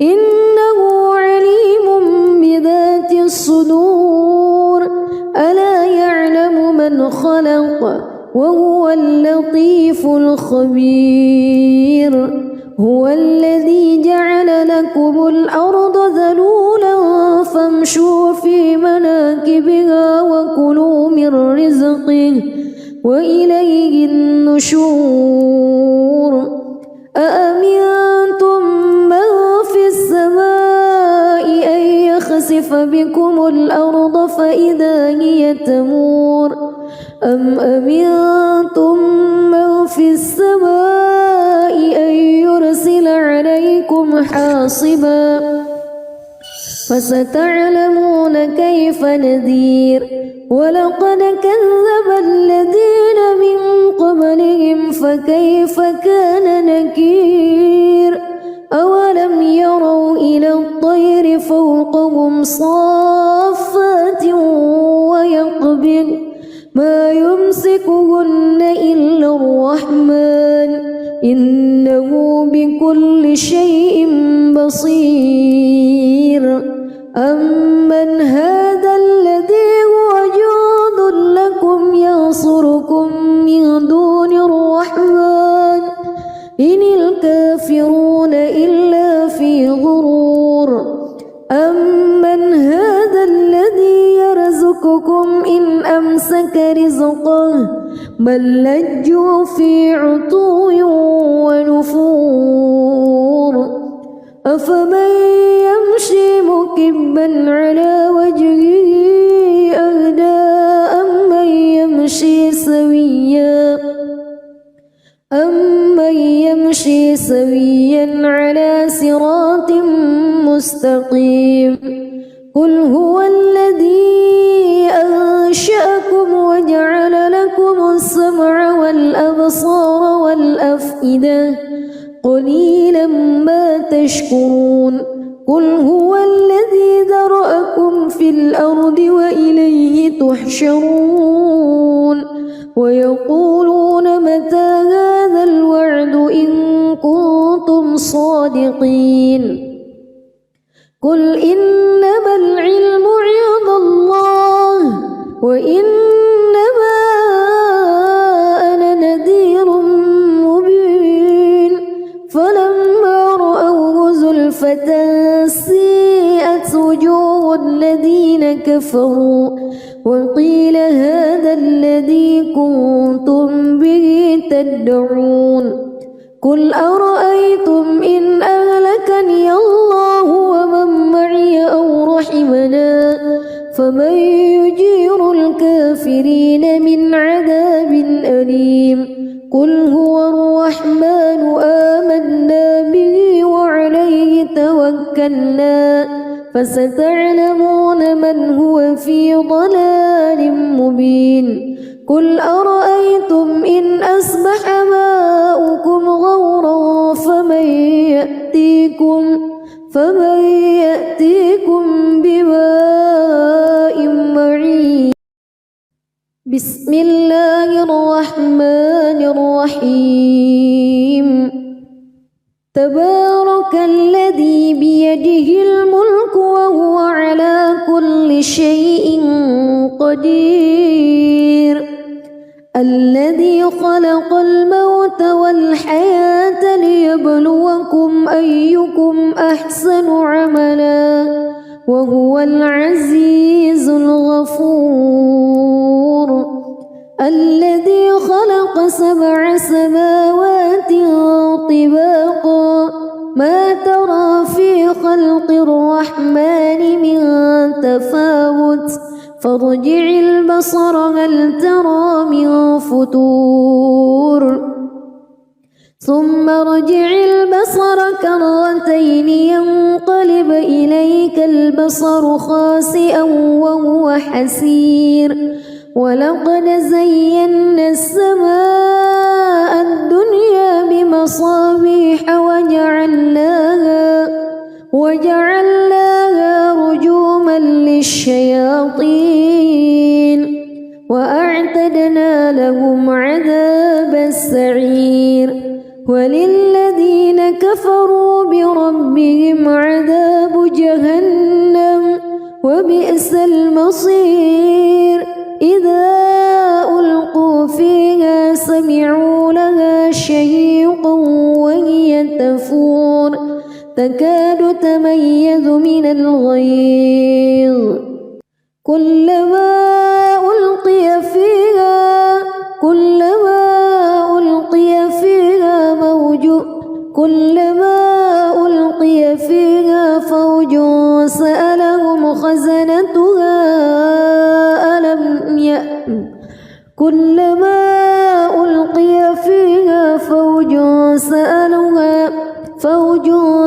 إنه عليم بذات الصدور ألا يعلم من خلق وهو اللطيف الخبير هو الذي جعل لكم الأرض ذلولا فامشوا في مناكبها وكلوا من رزقه وإليه النشور أأمنتم من في السماء أن يخسف بكم الأرض فإذا هي تمور أم أمنتم من في السماء أن يرسل عليكم حاصبا فستعلمون كيف نذير ولقد كذب الذين من قبلهم فكيف كان نكير أولم يروا إلى الطير فوقهم صافات ويقبض ما يمسكهن إلا الرحمن إنه بكل شيء بصير أمن هذا الذي هو جند لكم ينصركم من دون الرحمن إن الكافرون إلا في غرور أمن هذا الذي يرزقكم إن أمسك رزقه بل لجوا في عتو ونفور أفمن يمشي مكبا على وجهه أهدى أمن يمشي سويا على صراط مستقيم قل هو الذي أنشأكم وجعل لكم السمع والأبصار والأفئدة قليلا ما تشكرون قل هو الذي ذرأكم في الأرض وإليه تحشرون ويقولون متى هذا الوعد إن كنتم صادقين قل إنما العلم عند الله وإنما أنا نذير مبين فلما رأوه زلفة سيئت وجوه الذين كفروا وقيل هذا الذي كنتم به تدعون قل أرأيتم إن أهلكني الله ومن معي أو رحمنا فمن يجير الكافرين من عذاب أليم قل هو الرحمن آمنا به وعليه توكلنا فستعلمون من هو في ضلال مبين قل أرأيتم إن أصبح ماؤكم غورا فمن يأتيكم بماء معين. بسم الله الرحمن الرحيم. تبارك الذي بيده الملك وهو على كل شيء قدير. الذي خلق الموت والحياة ليبلوكم أيكم أحسن عملا وهو العزيز الغفور. الذي خلق 7 سماوات طباقا ما ترى في خلق الرحمن من تفاوت فارجع البصر هل ترى من فتور ثم ارجع البصر كرتين ينقلب إليك البصر خاسئا وهو حسير. ولقد زينا السماء الدنيا بمصابيح وجعلناها رجوما للشياطين وأعتدنا لهم عذاب السعير. وللذين كفروا بربهم عذاب جهنم وبئس المصير. إذا ألقوا فيها سمعوا لها شهيقا وهي تفور تكاد تميز من الغيظ كلما ألقي فيها فوج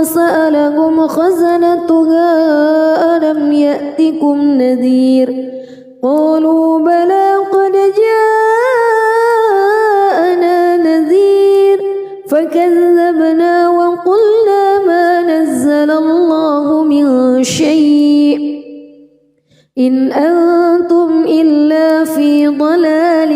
سألهم خزنتها ألم يأتكم نذير قالوا بلى قد جاءنا نذير فكذبنا وقلنا ما نزل الله من شيء إن أنتم إلا في ضلال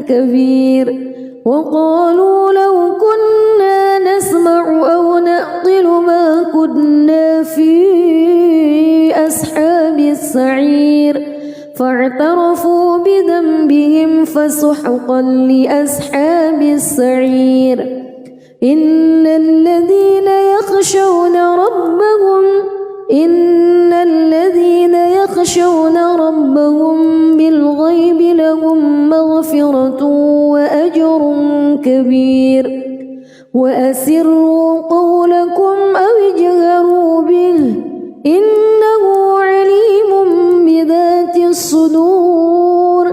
كبير. وقالوا لو كنا نسمع أو نعقل ما كنا في أصحاب السعير فاعترفوا بذنبهم فسحقا لأصحاب السعير. إن الذين يخشون ربهم بالغيب لهم مغفرة وأجر كبير. وأسروا قولكم أو اجهروا به إنه عليم بذات الصدور.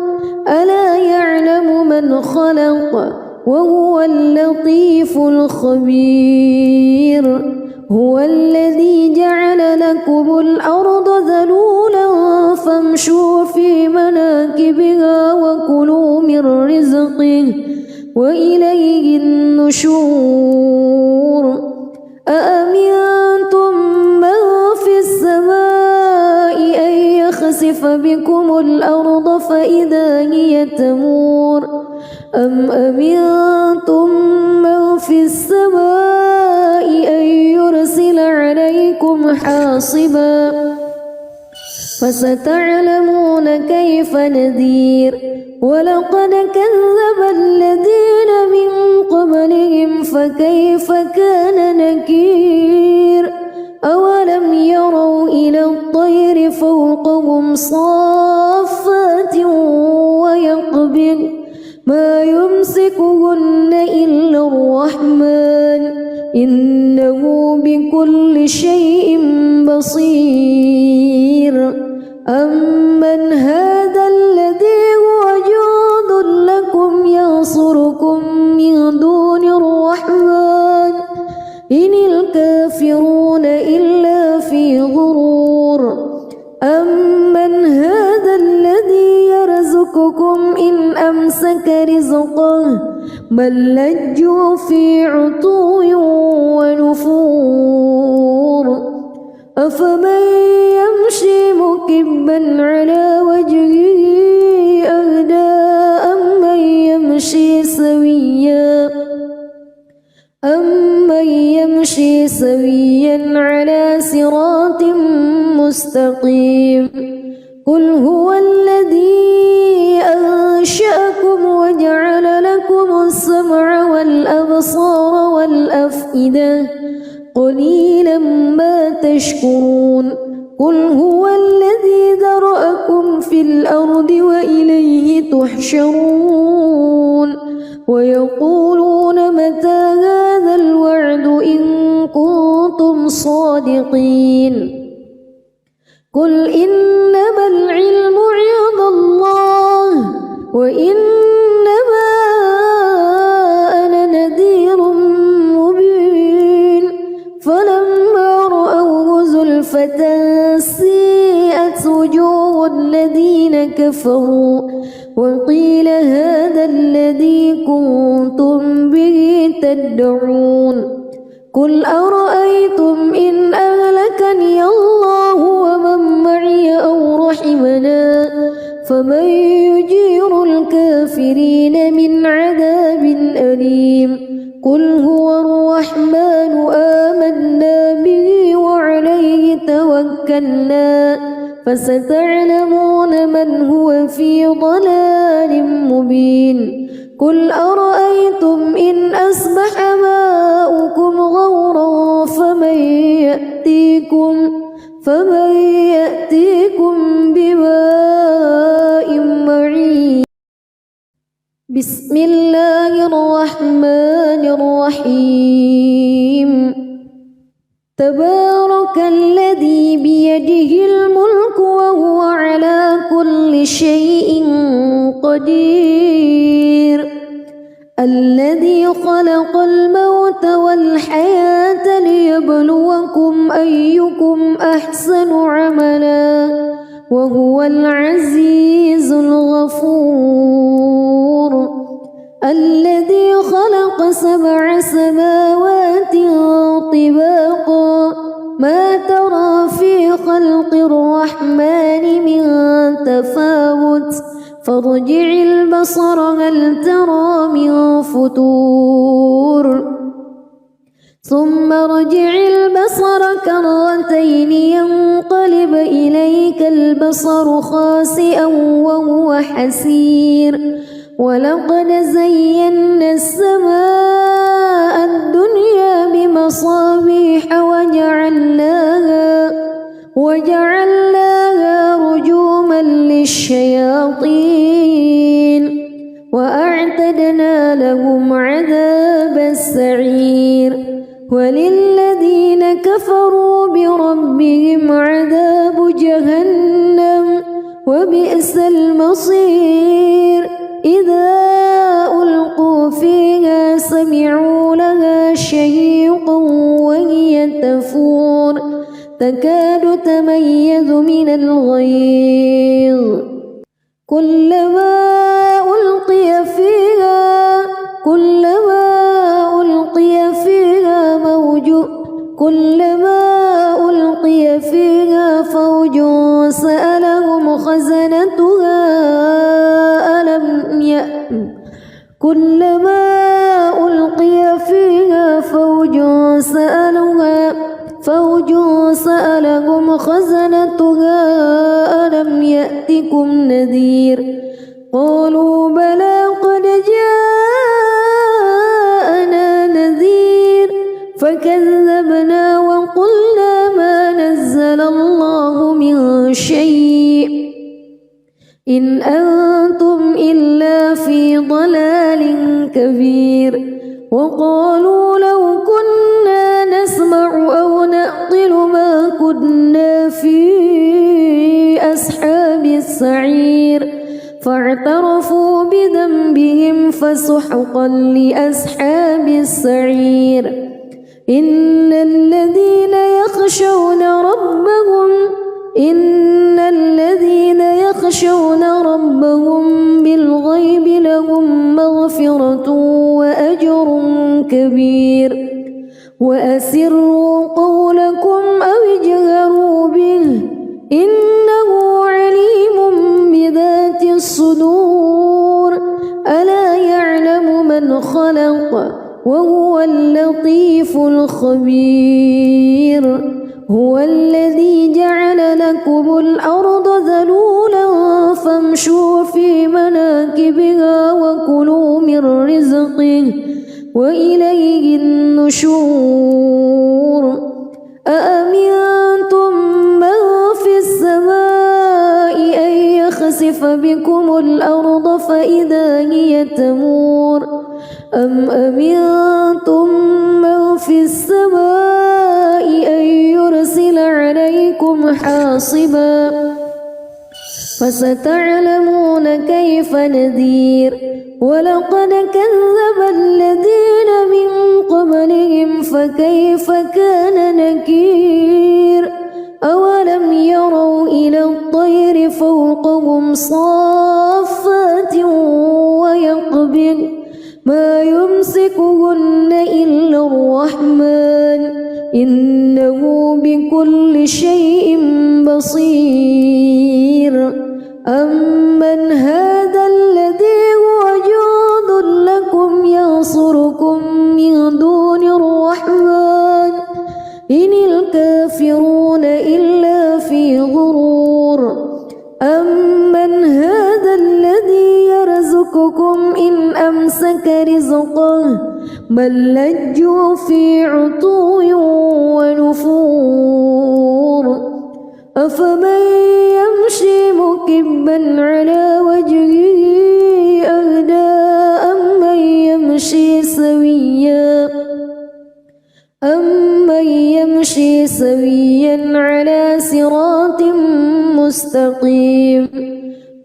ألا يعلم من خلق وهو اللطيف الخبير. هو الذي جعل لكم الأرض ذلولا فامشوا في مناكبها وكلوا من رزقه وإليه النشور. أأمنتم من في السماء أن يخسف بكم الأرض فإذا هي تمور أم أمنتم من في السماء أن يرسل عليكم حاصبا فستعلمون كيف نذير. ولقد كذب الذين من قبلهم فكيف كان نكير. أولم يروا إلى الطير فوقهم صافات ويقبض ما يمسكهن إلا الرحمن إنه بكل شيء بصير. أمن هذا الذي هو جند لكم ينصركم من دون الرحمن إن الكافرون إلا في غرور. أمن هذا الذي يرزقكم إن أمسك بل لجوا في عتو ونفور أفمن يمشي مكبا على وجهه أهدى أمن يمشي سويا على صراط مستقيم قل هو الذي أنشأكم وجعل لكم السمع والأبصار والأفئدة قليلا ما تشكرون قل هو الذي ذرأكم في الأرض وإليه تحشرون ويقولون متى هذا الوعد إن كنتم صادقين قل إنما العلم عند الله وإنما أنا نذير مبين فلما رأوه زلفة سيئت وجوه الذين كفروا وقيل هذا الذي كنتم به تدعون قل أرأيتم إن أهلكني الله ومن معي أو رحمنا فمن يجير الكافرين من عذاب أليم قل هو الرحمن آمنا به وعليه توكلنا فستعلمون من هو في ضلال مبين قل أرأيتم إن أصبح ماؤكم غورا فمن يأتيكم بماء معين بسم الله الرحمن الرحيم تبارك الذي بيده الملك وهو على كل شيء قدير الذي خلق الموت والحياة ليبلوكم أيكم أحسن عملا وهو العزيز الغفور الذي خلق 7 سماوات طباقا ما ترى في خلق الرحمن من تفاوت فارجع البصر هل ترى من فتور ثم ارجع البصر كرتين ينقلب إليك البصر خاسئا وهو حسير ولقد زينا السماء الدنيا بمصابيح وجعلناها رجوما للشياطين وأعتدنا لهم عذاب السعير وللذين كفروا بربهم عذاب جهنم وبئس المصير إذا ألقوا فيها سمعوا لها شهيقا وهي تفور تكاد تميز من الغيظ كلما ألقي فيها فوج سألهم خزنتها ألم يأتكم نذير قالوا بلى قد جاءنا نذير فكذبنا وقلنا ما نزل الله من شيء إن أنتم إلا في ضلال كبير وقالوا لو كنا نسمع أو نعقل ما كنا في أصحاب السعير فاعترفوا بذنبهم فسحقا لأصحاب السعير إن الذين يخشون ربهم بالغيب لهم مغفرة كبير وأسروا قولكم أو اجهروا به إنه عليم بذات الصدور ألا يعلم من خلق وهو اللطيف الخبير هو الذي جعل لكم الأرض ذلولا فامشوا في مناكبها وكلوا من رزقه وإليه النشور أأمنتم من في السماء أن يخسف بكم الأرض فإذا هي تمور أم أمنتم من في السماء أن يرسل عليكم حاصبا فستعلمون كيف نذير ولقد كذب الذين من قبلهم فكيف كان نكير أولم يروا إلى الطير فوقهم صافات ويقبض ما يمسكهن إلا الرحمن إنه بكل شيء بصير أمن هذا الذي هو جند لكم ينصركم من دون الرحمن إن الكافرون إلا في غرور أمن هذا الذي يرزقكم إن أمسك رزقه بل لجوا في عتو ونفور أفمن يمشي مكبا على وجهه أهدى أمن يمشي سويا على صراط مستقيم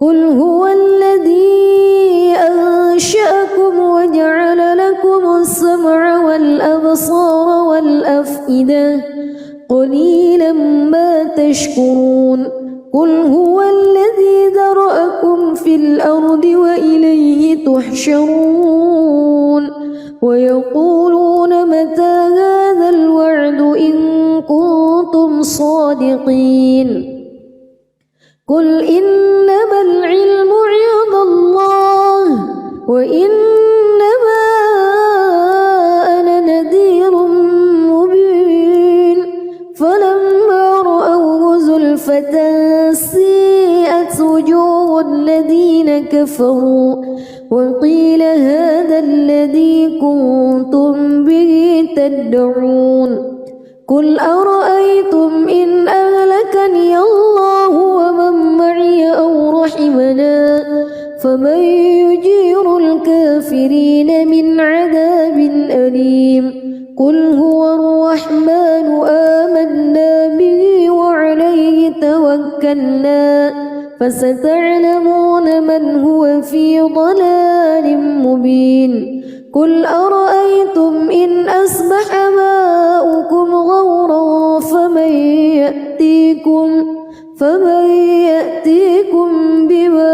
قل هو الذي أنشأكم وجعل لكم السمع والأبصار والأفئدة قليلا ما تشكرون قل هو الذي ذرأكم في الأرض وإليه تحشرون ويقولون متى هذا الوعد إن كنتم صادقين قل إنما العلم عند الله وإنما أنا نذير مبين فلما رأوه زلفة سيئت وجوه الذين كفروا وقيل هذا الذي كنتم به تدعون قل أرأيتم إن أهلكني الله ومن معي أو رحمنا فمن يجير الكافرين من عذاب أليم قل هو الرحمن آمنا به وعليه توكلنا فستعلمون من هو في ضلال مبين قل أرأيتم إن أصبح ماؤكم غورا فمن يأتيكم بماء